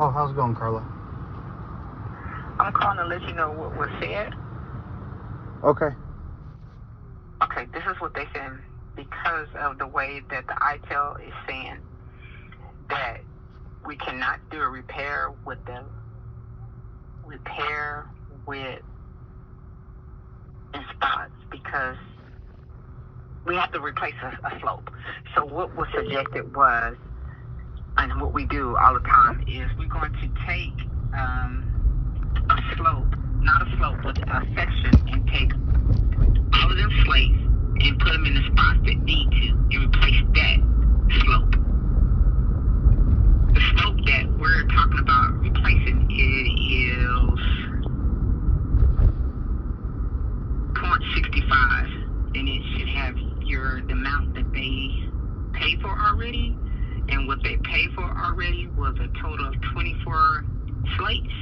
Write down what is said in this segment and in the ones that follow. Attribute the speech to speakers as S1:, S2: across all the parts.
S1: Oh, how's it going, Carla?
S2: I'm calling to let you know what was said.
S1: Okay.
S2: Okay, this is what they said. Because of the way that the ITEL is saying that we cannot do a repair with in spots because we have to replace a slope. So what was suggested was, and what we do all the time is we're going to take a slope, not a slope, but a section, and take all of them slates and put them in the spots that need to, and replace that slope. The slope that we're talking about replacing is 0.65, and it should have the amount that they paid for already, and what they paid for already was a total of 24 slates.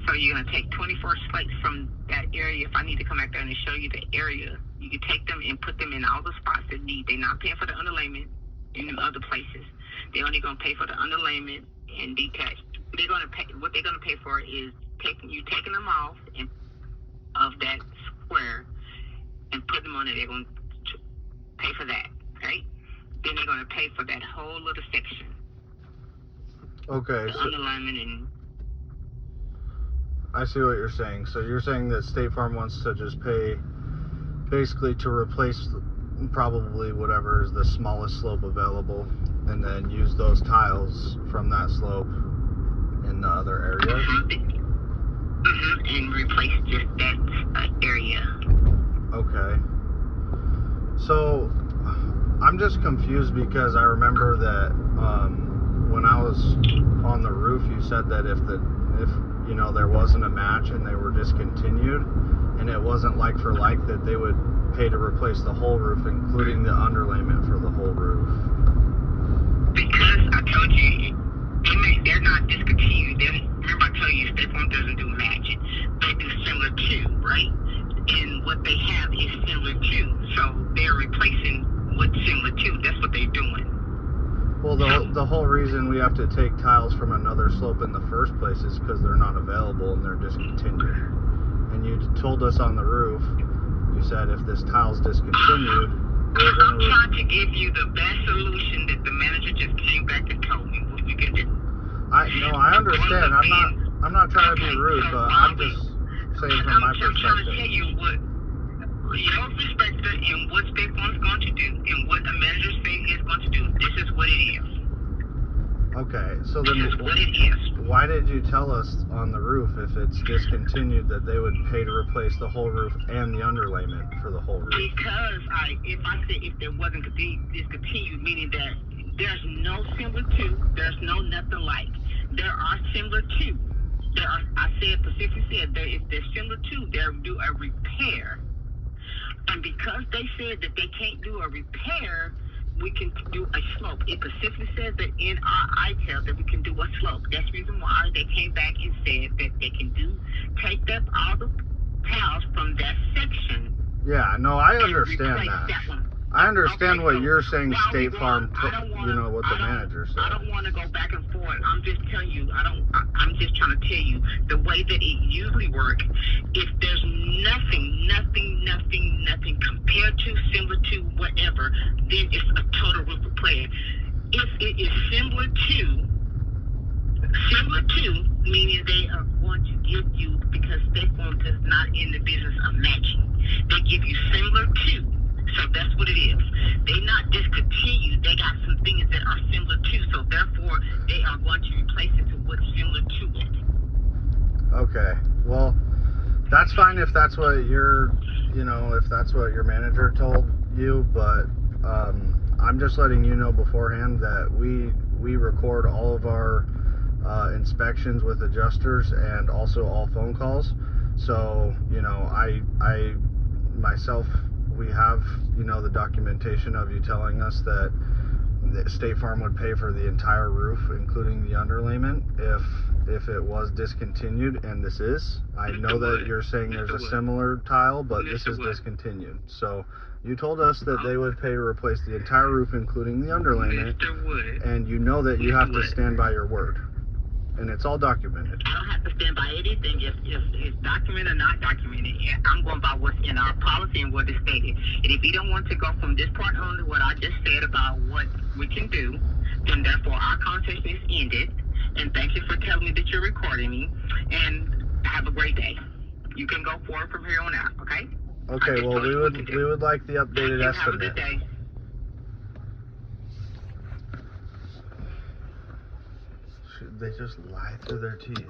S2: So you're going to take 24 slates from that area. If I need to come back there and show you the area, you can take them and put them in all the spots that need. They're not paying for the underlayment in other places. They're only going to pay for the underlayment and detached. They're going to pay. What they're going to pay for is taking them off of that square and put them on it. They're going to pay for that, right? Then they're going to pay for that whole little section.
S1: Okay.
S2: The underlayment and.
S1: I see what you're saying. So you're saying that State Farm wants to just pay basically to replace probably whatever is the smallest slope available and then use those tiles from that slope in the other areas?
S2: And replace just that area.
S1: Okay. So I'm just confused because I remember that when I was on the roof, you said that if there wasn't a match and they were discontinued and it wasn't like for like, that they would pay to replace the whole roof, including the underlayment for the whole roof.
S2: Because I told you, they're not discontinued. Remember I told you State Farm doesn't do matching. They do similar to, right? And what they have is similar to. So they're replacing what's similar to. That's what they're doing.
S1: Well, the whole reason we have to take tiles from another slope in the first place is because they're not available and they're discontinued. And you told us on the roof, you said if this tile's discontinued, we're going to...
S2: I'm trying to give you the best solution that the manager just came back and told me what we can do.
S1: I understand. I'm not trying to be rude, but I'm just saying from my perspective.
S2: I'm trying to tell you what your perspective and what State Farm's going to do and what the manager says is going to do. This is what it is.
S1: Okay, so then
S2: this is what it is.
S1: Why did you tell us on the roof if it's discontinued that they would pay to replace the whole roof and the underlayment for the whole roof?
S2: Because if there wasn't discontinued, meaning that there's no similar to, there's no nothing like. There are similar to. I specifically said that if they're similar to, they'll do a repair. And because they said that they can't do a repair, we can do a slope. It specifically says that in our ITEL that we can do a slope. That's the reason why they came back and said that they can take all the tiles from that section.
S1: Yeah, no, I understand that. I understand what you're saying, State Farm, what the manager said.
S2: I don't want to go back and forth. I'm just telling you, I'm just trying to tell you the way that it usually works. If there's nothing compared to, similar to, whatever, then it's a total roof repair. If it is similar to, meaning they are going to give you, because State Farm is not in the business of matching, they give you similar to. So that's what it is. They're not discontinued. They got some things that are similar to. So therefore, they are going to replace it to what's similar to it.
S1: Okay. Well, that's fine if that's what your manager told you. But I'm just letting you know beforehand that we record all of our inspections with adjusters and also all phone calls. So I myself. We have, the documentation of you telling us that State Farm would pay for the entire roof, including the underlayment, if it was discontinued, and this is. I know that you're saying there's a similar tile, but this is discontinued. So you told us that they would pay to replace the entire roof, including the underlayment,
S2: Mr. Wood.
S1: and you know that you have to stand by your word. And it's all documented.
S2: I don't have to stand by anything if it's documented or not documented. I'm going by what's in our policy and what is stated. And if you don't want to go from this point on to what I just said about what we can do, then therefore our conversation is ended. And thank you for telling me that you're recording me. And have a great day. You can go forward from here on out, okay?
S1: Okay, well, we would like the updated estimate.
S2: Have a good day.
S1: They just lie through their teeth.